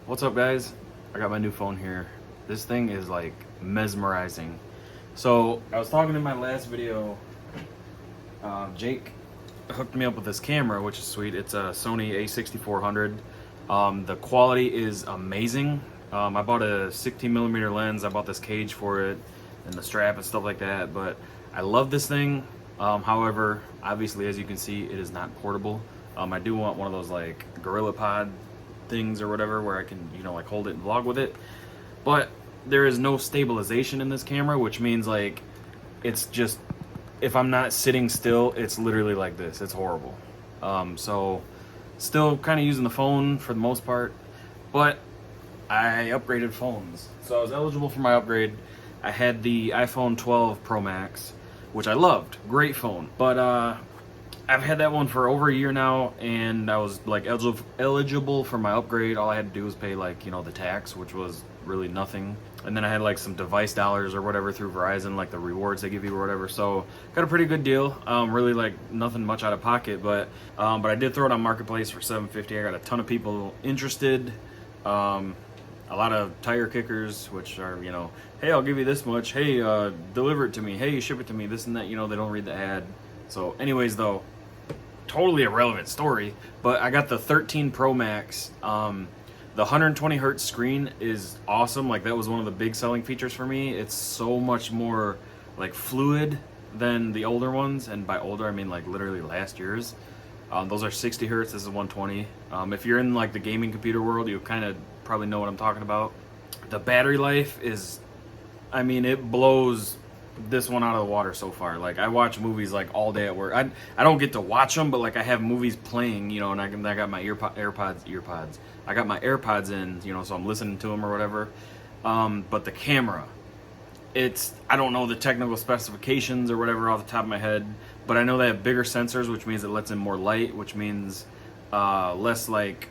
What's up, guys? I got my new phone here. This thing is like mesmerizing. So I was talking in my last video, Jake hooked me up with this camera, which is sweet. It's a Sony a6400. The quality is amazing. I bought a 16mm lens. I bought this cage for it and the strap and stuff like that, but I love this thing. However, obviously, as you can see, it is not portable. I do want one of those like Gorilla Pod things or whatever where I can, like hold it and vlog with it. But there is no stabilization in this camera, which means like it's just, if I'm not sitting still, it's literally like this. It's horrible. So still kind of using the phone for the most part, but I upgraded phones. So I was eligible for my upgrade. I had the iPhone 12 Pro Max, which I loved. Great phone. But I've had that one for over a year now, and I was like eligible for my upgrade. All I had to do was pay like, the tax, which was really nothing. And then I had like some device dollars or whatever through Verizon, like the rewards they give you or whatever. So got a pretty good deal. Really like nothing much out of pocket, but I did throw it on Marketplace for $750. I got a ton of people interested. A lot of tire kickers, which are, hey, I'll give you this much. Hey, deliver it to me. Hey, ship it to me. This and that. They don't read the ad. So anyways, though, totally irrelevant story, but I got the 13 Pro Max. The 120 hertz screen is awesome. Like, that was one of the big selling features for me. It's so much more like fluid than the older ones, and by older I mean like literally last year's. Those are 60 hertz. This is 120. If you're in like the gaming computer world, you kind of probably know what I'm talking about. The battery life is, it blows this one out of the water so far. Like, I watch movies like all day at work. I don't get to watch them, but like I have movies playing, and I got my AirPods. I got my AirPods in, so I'm listening to them or whatever. But the camera, I don't know the technical specifications or whatever off the top of my head, but I know they have bigger sensors, which means it lets in more light, which means less like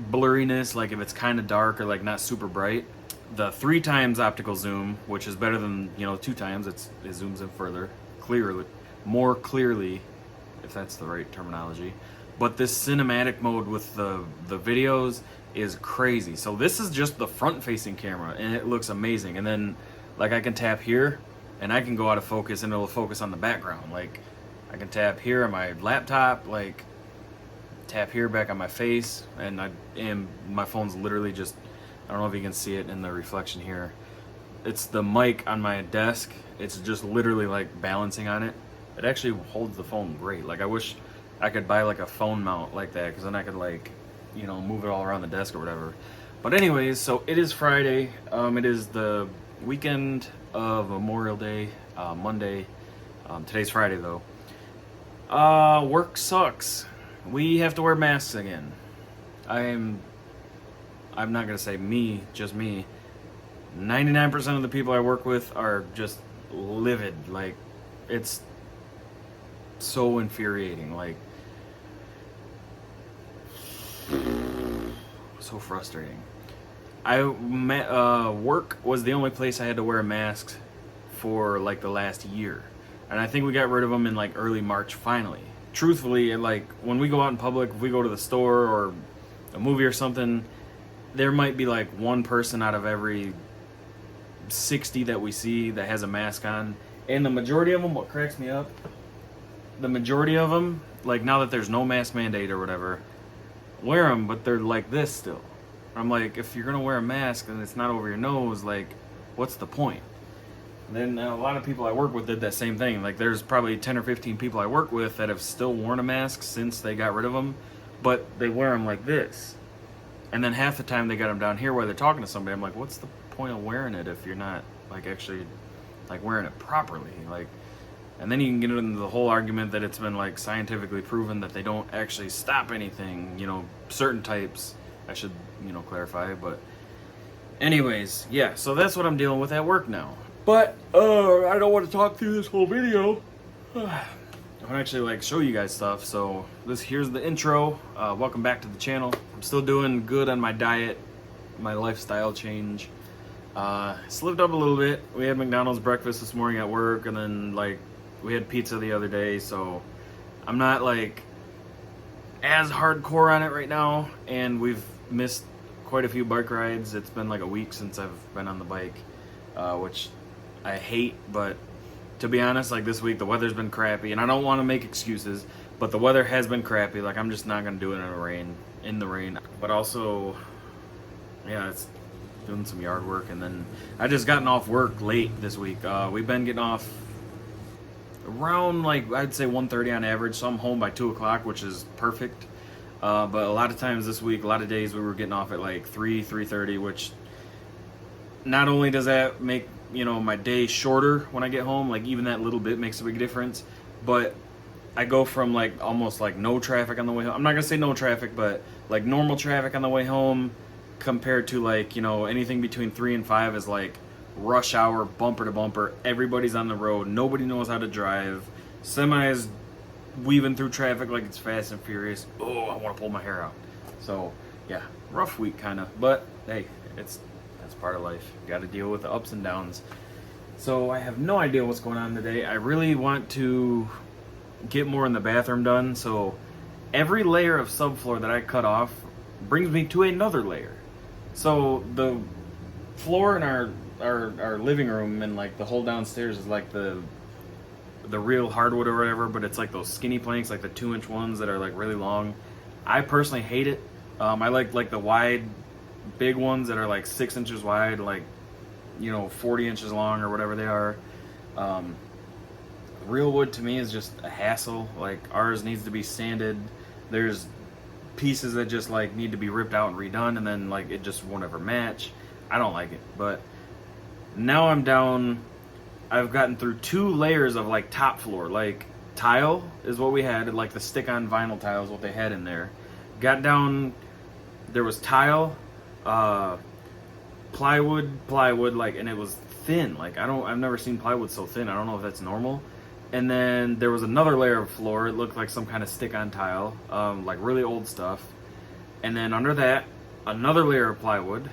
blurriness, like if it's kind of dark or like not super bright. The 3 times optical zoom, which is better than 2 times. It zooms in further, more clearly, if that's the right terminology. But this cinematic mode with the videos is crazy. So this is just the front-facing camera, and it looks amazing. And then, like, I can tap here, and I can go out of focus, and it'll focus on the background. Like, I can tap here on my laptop, like, tap here back on my face, and my phone's literally just, I don't know if you can see it in the reflection here. It's the mic on my desk. It's just literally like balancing on it. It actually holds the phone great. Like, I wish I could buy like a phone mount like that, because then I could like, move it all around the desk or whatever. But anyways, so it is Friday. It is the weekend of Memorial Day, Monday. Today's Friday though. Work sucks. We have to wear masks again. I'm not gonna say me, just me. 99% of the people I work with are just livid. Like, it's so infuriating. Like, so frustrating. Work was the only place I had to wear a mask for like the last year, and I think we got rid of them in like early March finally. Truthfully, like, when we go out in public, if we go to the store or a movie or something, there might be like one person out of every 60 that we see that has a mask on. And the majority of them, what cracks me up, the majority of them, like, now that there's no mask mandate or whatever, wear them, but they're like this still. I'm like, if you're gonna wear a mask and it's not over your nose, like, what's the point? And then a lot of people I work with did that same thing. Like, there's probably 10 or 15 people I work with that have still worn a mask since they got rid of them, but they wear them like this. And then half the time they got them down here while they're talking to somebody. I'm like, what's the point of wearing it if you're not like actually like wearing it properly? Like, and then you can get into the whole argument that it's been like scientifically proven that they don't actually stop anything, certain types, I should, clarify. But anyways, yeah, so that's what I'm dealing with at work now. But I don't want to talk through this whole video. I want to actually like show you guys stuff. So here's the intro. Welcome back to the channel. I'm still doing good on my diet, my lifestyle change. Slipped up a little bit. We had McDonald's breakfast this morning at work, and then like we had pizza the other day, so I'm not like as hardcore on it right now, and we've missed quite a few bike rides. It's been like a week since I've been on the bike, which I hate, but to be honest, like this week the weather's been crappy, and I don't want to make excuses, but the weather has been crappy. Like I'm just not gonna do it in the rain. But also, yeah, it's doing some yard work, and then I just gotten off work late this week. We've been getting off around like I'd say 1:30 on average, so I'm home by 2 o'clock, which is perfect. But a lot of times this week, a lot of days we were getting off at like 3:30, which not only does that make, you know, my day shorter when I get home, like even that little bit makes a big difference, but I go from like almost like no traffic on the way home. I'm not gonna say no traffic, but like normal traffic on the way home compared to like, you know, anything between 3 and 5 is like rush hour, bumper to bumper. Everybody's on the road. Nobody knows how to drive. Semis weaving through traffic like it's Fast and Furious. Oh, I want to pull my hair out. So yeah, rough week kind of, but hey, that's part of life. You got to deal with the ups and downs. So I have no idea what's going on today. I really want to get more in the bathroom done. So every layer of subfloor that I cut off brings me to another layer. So the floor in our living room and like the whole downstairs is like the real hardwood or whatever, but it's like those skinny planks, like the 2-inch ones that are like really long. I personally hate it. I like the wide, big ones that are like 6 inches wide, like, you know, 40 inches long or whatever they are. Real wood to me is just a hassle. Like ours needs to be sanded. There's pieces that just like need to be ripped out and redone, and then like it just won't ever match. I don't like it. But now I'm down, I've gotten through 2 layers of like top floor, like tile is what we had, like the stick-on vinyl tile is what they had in there. Got down, there was tile, plywood, like, and it was thin. Like I've never seen plywood so thin. I don't know if that's normal. And then there was another layer of floor. It looked like some kind of stick-on tile, like really old stuff. And then under that, another layer of plywood.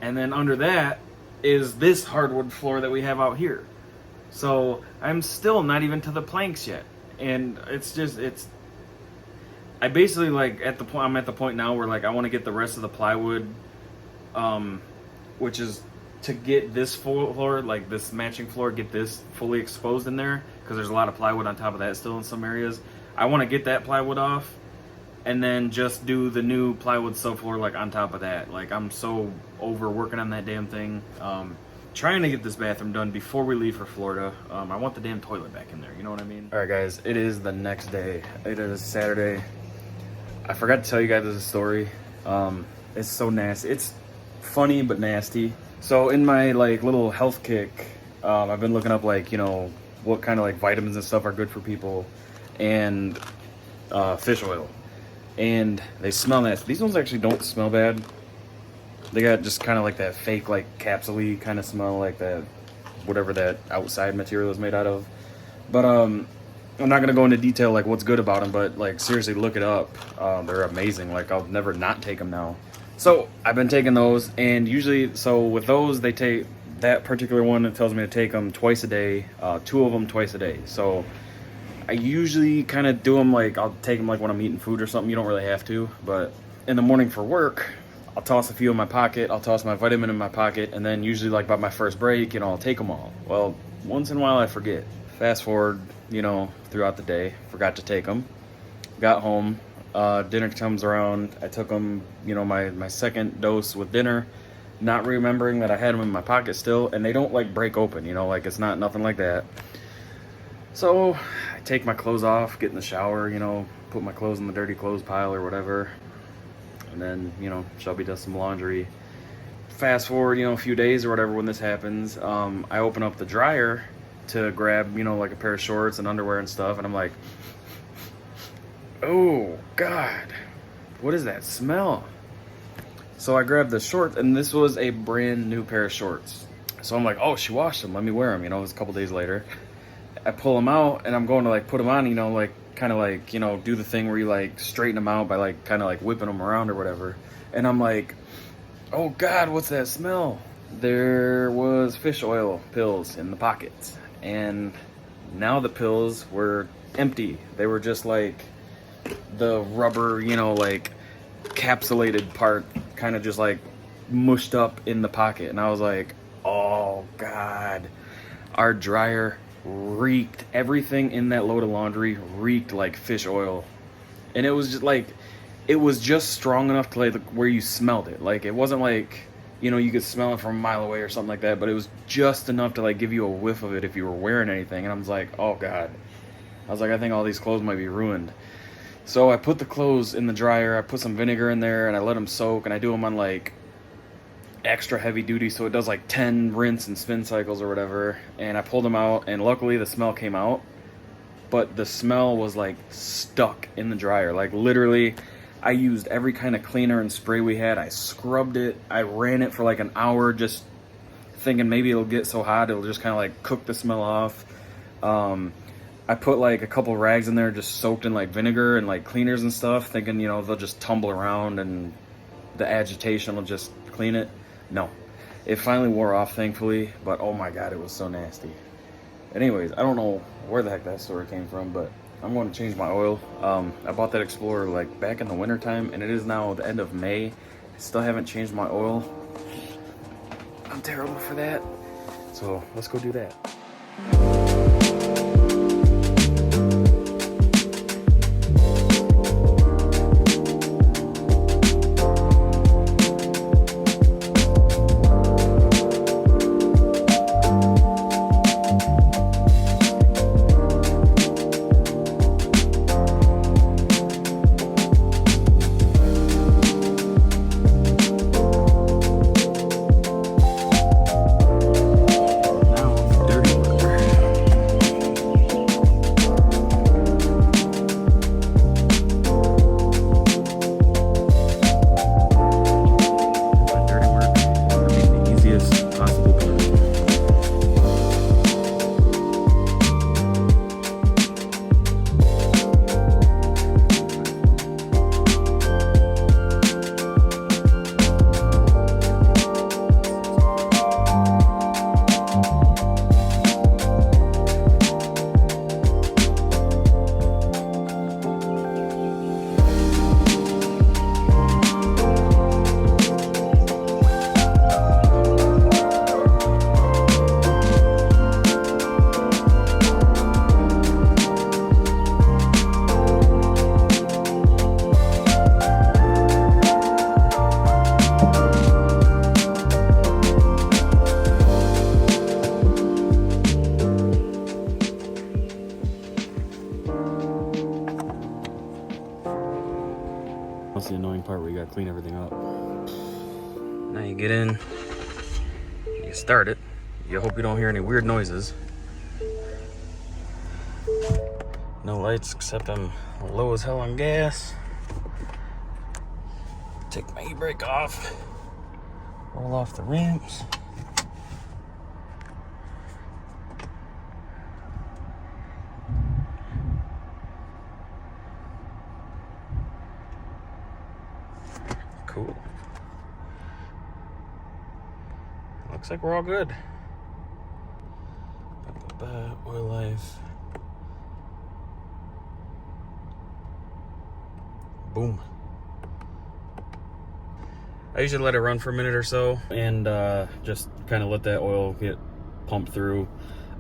And then under that is this hardwood floor that we have out here. So I'm still not even to the planks yet. And I basically like I'm at the point now where like I want to get the rest of the plywood, which is to get this floor, like this matching floor, get this fully exposed in there, because there's a lot of plywood on top of that still in some areas. I want to get that plywood off and then just do the new plywood subfloor like on top of that. Like I'm so over working on that damn thing. Trying to get this bathroom done before we leave for Florida. I want the damn toilet back in there, you know what I mean? All right guys, it is the next day. It is Saturday. I forgot to tell you guys this story. It's so nasty. It's funny but nasty. So in my like little health kick, I've been looking up like, you know, what kind of like vitamins and stuff are good for people, and fish oil. And they smell nasty. These ones actually don't smell bad. They got just kind of like that fake like capsule-y kind of smell, like that whatever that outside material is made out of. But I'm not gonna go into detail like what's good about them, but like seriously look it up. They're amazing. Like I'll never not take them now. So I've been taking those, and usually, so with those, they take that particular one. It tells me to take them twice a day, 2 of them twice a day. So I usually kind of do them like, I'll take them like when I'm eating food or something. You don't really have to, but in the morning for work, I'll toss a few in my pocket. I'll toss my vitamin in my pocket, and then usually like by my first break, you know, I'll take them all. Well, once in a while I forget. Fast forward, you know, throughout the day, forgot to take them. Got home. Dinner comes around, I took them, you know, my second dose with dinner, not remembering that I had them in my pocket still, and they don't like break open, you know, like it's not nothing like that. So I take my clothes off, get in the shower, you know, put my clothes in the dirty clothes pile or whatever, and then, you know, Shelby does some laundry. Fast forward, you know, a few days or whatever when this happens, I open up the dryer to grab, you know, like a pair of shorts and underwear and stuff, and I'm like, oh God, what is that smell? So I grabbed the shorts, and this was a brand new pair of shorts. So I'm like, oh, she washed them, let me wear them. You know, it was a couple days later. I pull them out, and I'm going to like put them on, you know, like kind of like, you know, do the thing where you like straighten them out by like kind of like whipping them around or whatever. And I'm like, oh God, what's that smell? There was fish oil pills in the pockets, and now the pills were empty. They were just like the rubber, you know, like capsulated part kind of just like mushed up in the pocket, and I was like, oh God. Our dryer reeked. Everything in that load of laundry reeked like fish oil. And it was just like, it was just strong enough to like where you smelled it. Like, it wasn't like, you know, you could smell it from a mile away or something like that, but it was just enough to like give you a whiff of it if you were wearing anything. And I was like, oh God. I was like, I think all these clothes might be ruined. So I put the clothes in the dryer, I put some vinegar in there, and I let them soak, and I do them on like extra heavy duty, so it does like 10 rinse and spin cycles or whatever. And I pulled them out, and luckily the smell came out, but the smell was like stuck in the dryer. Like, literally, I used every kind of cleaner and spray we had. I scrubbed it. I ran it for like an hour, just thinking maybe it'll get so hot it'll just kind of like cook the smell off. I put like a couple rags in there just soaked in like vinegar and like cleaners and stuff, thinking, you know, they'll just tumble around and the agitation will just clean it. No, it finally wore off, thankfully, but oh my God, it was so nasty. Anyways, I don't know where the heck that story came from, but I'm going to change my oil. I bought that Explorer like back in the winter time, and it is now the end of May. I still haven't changed my oil. I'm terrible for that. So let's go do that. That's the annoying part where you gotta clean everything up. Now you get in, you start it. You hope you don't hear any weird noises. No lights, except I'm low as hell on gas. Take my e-brake off. Roll off the ramps. Cool. Looks like we're all good. Oil life. Boom. I usually let it run for a minute or so and just kind of let that oil get pumped through.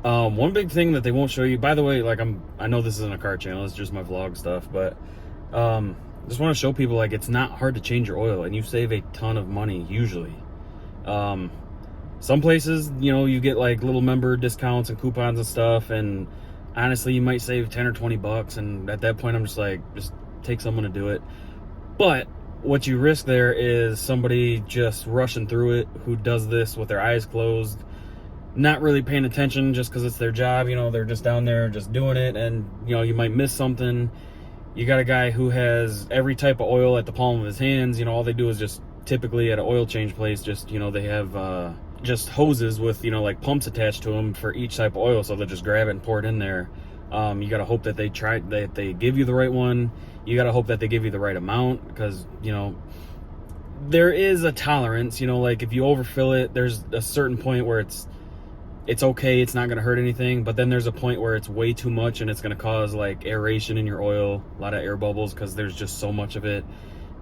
One big thing that they won't show you, by the way, like I know this isn't a car channel, it's just my vlog stuff, but just want to show people, like, it's not hard to change your oil and you save a ton of money usually. Some places, you know, you get like little member discounts and coupons and stuff, and honestly you might save 10 or 20 bucks, and at that point I'm just like, just take someone to do it. But what you risk there is somebody just rushing through it who does this with their eyes closed, not really paying attention just because it's their job. You know, they're just down there just doing it, and you know, you might miss something. You got a guy who has every type of oil at the palm of his hands. You know, all they do is just, typically at an oil change place, just, you know, they have just hoses with, you know, like pumps attached to them for each type of oil, so they'll just grab it and pour it in there. You got to hope that they give you the right one. You got to hope that they give you the right amount, because, you know, there is a tolerance. You know, like if you overfill it, there's a certain point where it's okay, it's not going to hurt anything, but then there's a point where it's way too much and it's going to cause like aeration in your oil, a lot of air bubbles, because there's just so much of it.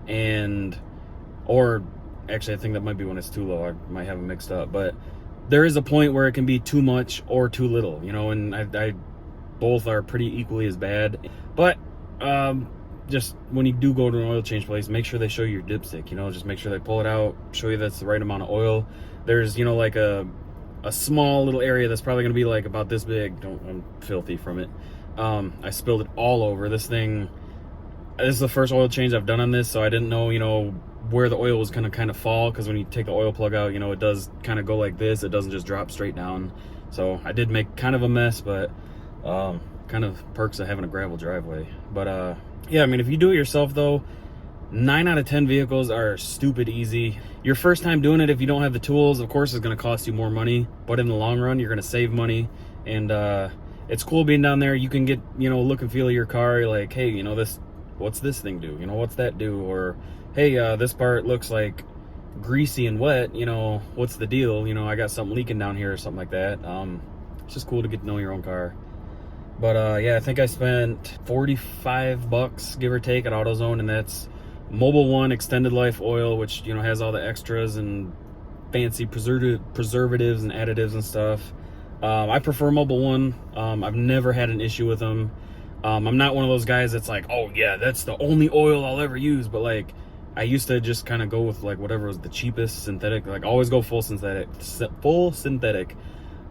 or actually I think that might be when it's too low. I might have them mixed up, but there is a point where it can be too much or too little, you know, and I both are pretty equally as bad. But just when you do go to an oil change place, make sure they show you your dipstick, you know, just make sure they pull it out, show you that's the right amount of oil. There's, you know, like a small little area that's probably gonna be like about this big. I'm filthy from it. I spilled it all over. This is the first oil change I've done on this, so I didn't know, you know, where the oil was gonna kind of fall, because when you take the oil plug out, you know, it does kind of go like this. It doesn't just drop straight down. So I did make kind of a mess, but kind of perks of having a gravel driveway. But yeah, I mean, if you do it yourself though, 9 out of 10 vehicles are stupid easy. Your first time doing it, if you don't have the tools, of course it's going to cost you more money, but in the long run you're going to save money. And it's cool being down there. You can get, you know, look and feel of your car. You're like, hey, you know, what's this thing do, you know, what's that do? Or hey, this part looks like greasy and wet, you know, what's the deal? You know, I got something leaking down here or something like that. It's just cool to get to know your own car. But yeah, I think I spent $45 give or take at AutoZone, and that's Mobile One extended life oil, which, you know, has all the extras and fancy preservatives and additives and stuff. I prefer Mobile One. I've never had an issue with them. I'm not one of those guys that's like, oh yeah, that's the only oil I'll ever use, but like I used to just kind of go with like whatever was the cheapest synthetic, like always go full synthetic.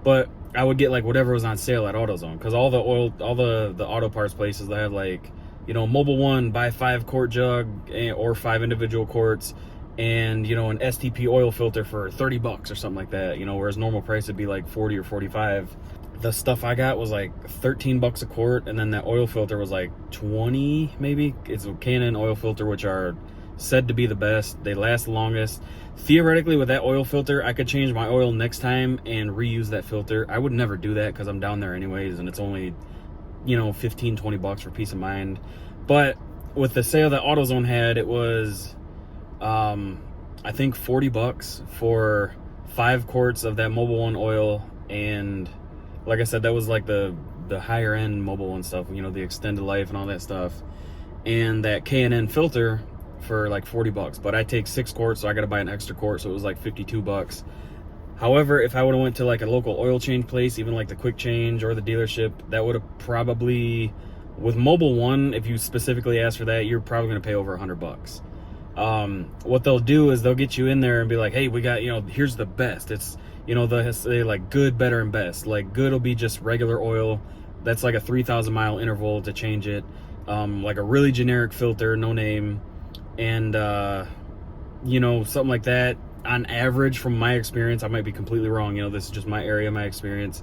But I would get like whatever was on sale at AutoZone, because all the auto parts places, they have like, you know, Mobile One, buy 5-quart jug or 5 individual quarts, and, you know, an STP oil filter for $30 or something like that, you know, whereas normal price would be like 40 or 45. The stuff I got was like $13 a quart, and then that oil filter was like 20 maybe. It's a Canon oil filter, which are said to be the best. They last the longest. Theoretically, with that oil filter, I could change my oil next time and reuse that filter. I would never do that because I'm down there anyways, and it's only, you know, 15-20 bucks for peace of mind. But with the sale that AutoZone had, it was I think $40 for 5 quarts of that Mobile One oil. And like I said, that was like the higher end Mobile One stuff, you know, the extended life and all that stuff, and that K&N filter for like $40. But I take 6 quarts, so I got to buy an extra quart, so it was like $52. However, if I would have went to like a local oil change place, even like the Quick Change or the dealership, that would have probably, with Mobile One, if you specifically ask for that, you're probably going to pay over $100. What they'll do is they'll get you in there and be like, hey, we got, you know, here's the best. It's, you know, they'll say like good, better, and best. Like good will be just regular oil. That's like a 3,000 mile interval to change it. Like a really generic filter, no name. And, you know, something like that. On average, from my experience, I might be completely wrong, you know, this is just my area, my experience,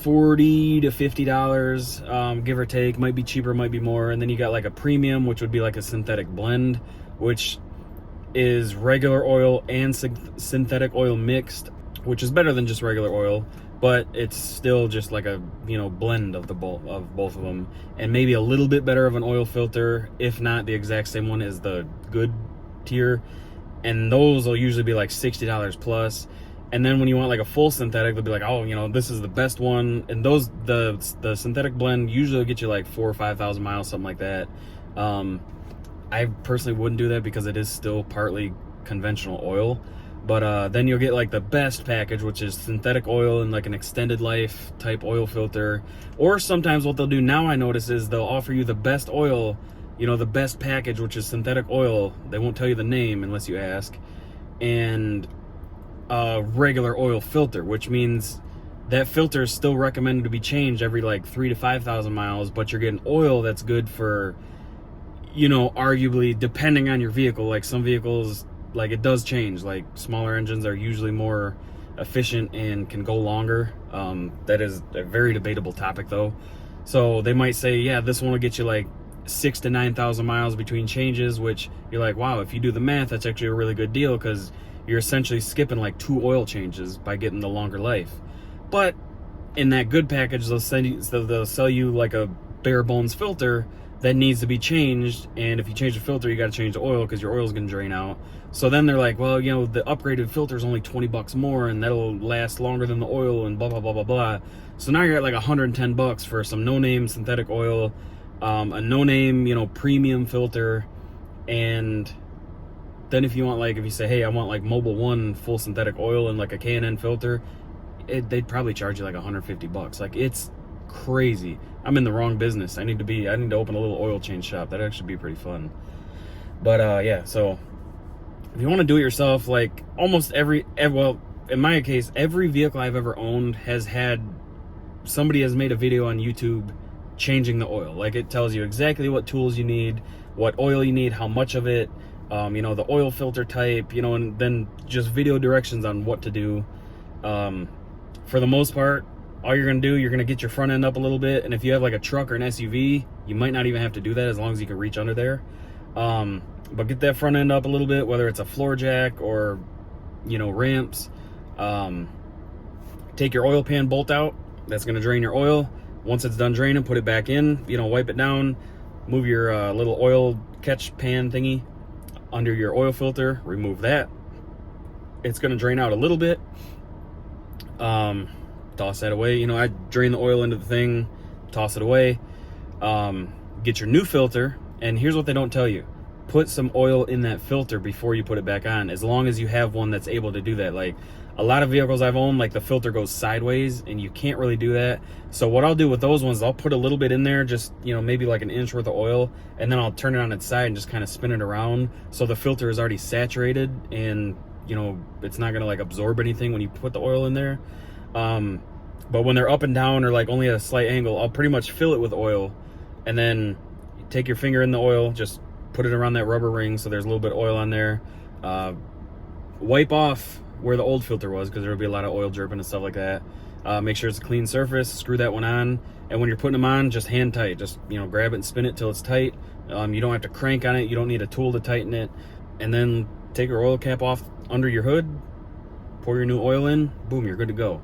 $40 to $50, give or take. Might be cheaper, might be more. And then you got like a premium, which would be like a synthetic blend, which is regular oil and synthetic oil mixed, which is better than just regular oil, but it's still just like a, you know, blend of both of them, and maybe a little bit better of an oil filter, if not the exact same one as the good tier. And those will usually be like $60 plus. And then when you want like a full synthetic, they'll be like, oh, you know, this is the best one. And those, the synthetic blend usually will get you like 4,000 or 5,000 miles, something like that. I personally wouldn't do that because it is still partly conventional oil. But then you'll get like the best package, which is synthetic oil and like an extended life type oil filter. Or sometimes what they'll do now, I notice, is they'll offer you the best oil, you know, the best package, which is synthetic oil. They won't tell you the name unless you ask. And a regular oil filter, which means that filter is still recommended to be changed every like 3,000 to 5,000 miles, but you're getting oil that's good for, you know, arguably, depending on your vehicle. Like some vehicles, like it does change. Like smaller engines are usually more efficient and can go longer. That is a very debatable topic though. So they might say, yeah, this one will get you like 6,000 to 9,000 miles between changes, which you're like, wow, if you do the math, that's actually a really good deal, because you're essentially skipping like 2 oil changes by getting the longer life. But in that good package, they'll sell you like a bare bones filter that needs to be changed, and if you change the filter, you got to change the oil because your oil's gonna drain out. So then they're like, well, you know, the upgraded filter is only $20 more, and that'll last longer than the oil, and blah blah blah blah blah. So now you're at like $110 for some no-name synthetic oil, a no-name, you know, premium filter, And then if you want, like, if you say, hey, I want like Mobil 1 full synthetic oil and like a K&N filter, they'd probably charge you like $150. Like, it's crazy. I'm in the wrong business. I need to open a little oil change shop. That'd actually be pretty fun. But yeah, so if you want to do it yourself, like almost well, in my case, every vehicle I've ever owned has had somebody has made a video on YouTube changing the oil. Like, it tells you exactly what tools you need, what oil you need, how much of it, you know, the oil filter type, you know, and then just video directions on what to do. For the most part, all you're gonna do, you're gonna get your front end up a little bit, and if you have like a truck or an SUV, you might not even have to do that as long as you can reach under there. But get that front end up a little bit, whether it's a floor jack or, you know, ramps. Take your oil pan bolt out. That's gonna drain your oil. Once it's done draining, put it back in, you know, wipe it down, move your little oil catch pan thingy under your oil filter, remove that. It's gonna drain out a little bit. Toss that away. You know, I drain the oil into the thing, toss it away. Get your new filter, and here's what they don't tell you. Put some oil in that filter before you put it back on, as long as you have one that's able to do that. Like, a lot of vehicles I've owned, like the filter goes sideways and you can't really do that. So what I'll do with those ones, I'll put a little bit in there, just, you know, maybe like an inch worth of oil, and then I'll turn it on its side and just kind of spin it around so the filter is already saturated, and, you know, it's not gonna like absorb anything when you put the oil in there. But when they're up and down or like only at a slight angle, I'll pretty much fill it with oil, and then you take your finger in the oil, just put it around that rubber ring so there's a little bit of oil on there. Wipe off where the old filter was, because there'll be a lot of oil dripping and stuff like that. Make sure it's a clean surface, screw that one on, and when you're putting them on, just hand tight. Just, you know, grab it and spin it till it's tight. You don't have to crank on it, you don't need a tool to tighten it. And then take your oil cap off under your hood, pour your new oil in, boom, you're good to go.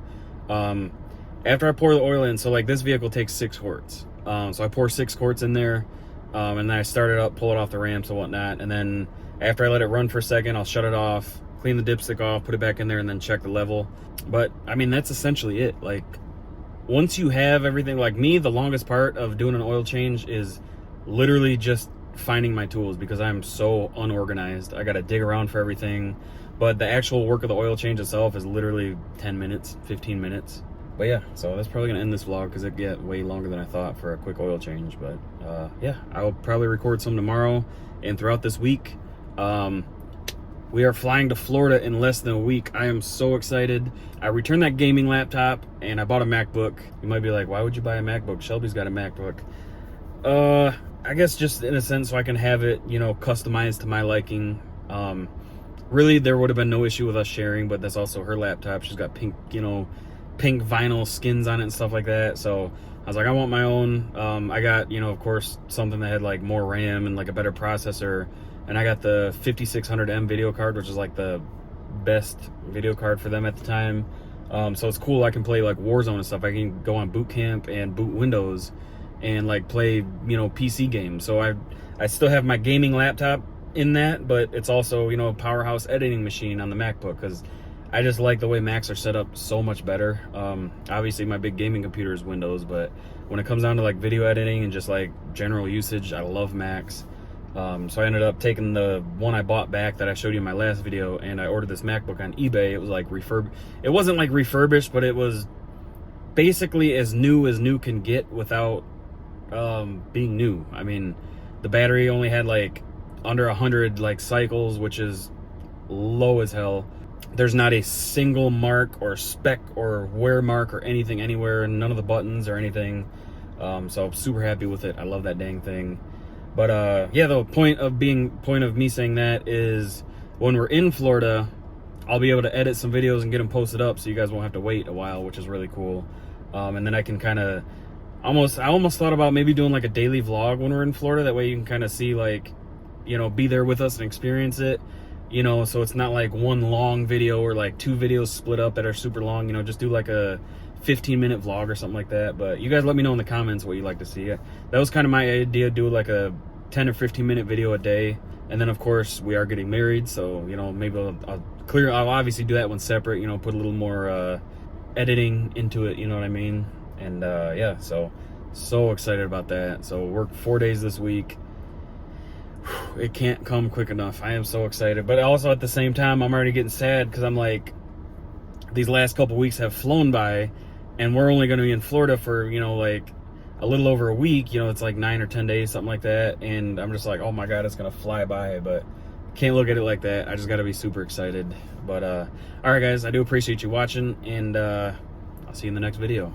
After I pour the oil in, so like this vehicle takes 6 quarts. So I pour 6 quarts in there, and then I start it up, pull it off the ramps and whatnot, and then after I let it run for a second, I'll shut it off, clean the dipstick off, put it back in there, and then check the level. But I mean, that's essentially it. Like, once you have everything, like me, the longest part of doing an oil change is literally just finding my tools, because I'm so unorganized. I gotta dig around for everything. But the actual work of the oil change itself is literally 10 minutes, 15 minutes. But yeah, so that's probably gonna end this vlog because it get way longer than I thought for a quick oil change. But yeah, I'll probably record some tomorrow and throughout this week. We are flying to Florida in less than a week. I am so excited. I returned that gaming laptop and I bought a MacBook. You might be like, why would you buy a MacBook? Shelby's got a MacBook. I guess just in a sense so I can have it, you know, customized to my liking. Really, there would have been no issue with us sharing, but that's also her laptop. She's got pink, you know, pink vinyl skins on it and stuff like that. So I was like, I want my own. I got, you know, of course, something that had like more RAM and like a better processor. And I got the 5600M video card, which is like the best video card for them at the time. So it's cool. I can play like Warzone and stuff. I can go on boot camp and boot Windows and like play, you know, PC games. So I still have my gaming laptop in that, but it's also, you know, a powerhouse editing machine on the MacBook, because I just like the way Macs are set up so much better. Obviously my big gaming computer is Windows, but when it comes down to like video editing and just like general usage, I love Macs. So I ended up taking the one I bought back that I showed you in my last video, and I ordered this MacBook on eBay. It was like it wasn't like refurbished, but it was basically as new can get without being new. I mean, the battery only had like under 100 like cycles, which is low as hell. There's not a single mark or speck or wear mark or anything anywhere, and none of the buttons or anything. So I'm super happy with it. I love that dang thing. But yeah, the point of me saying that is when we're in Florida, I'll be able to edit some videos and get them posted up, so you guys won't have to wait a while, which is really cool. And then I can kind of I almost thought about maybe doing like a daily vlog when we're in Florida. That way you can kind of see, like, you know, be there with us and experience it, you know, so it's not like one long video or like 2 videos split up that are super long. You know, just do like a 15-minute vlog or something like that. But you guys let me know in the comments what you'd like to see. That was kind of my idea, do like a 10 or 15-minute video a day. And then of course we are getting married, so, you know, maybe I'll obviously do that one separate, you know, put a little more editing into it, you know what I mean? And yeah, so excited about that. So work 4 days this week. It can't come quick enough. I am so excited. But also at the same time, I'm already getting sad because I'm like, these last couple weeks have flown by and we're only going to be in Florida for, you know, like a little over a week. You know, it's like 9 or 10 days, something like that. And I'm just like, oh my God, it's going to fly by. But can't look at it like that. I just got to be super excited. But all right, guys, I do appreciate you watching, and I'll see you in the next video.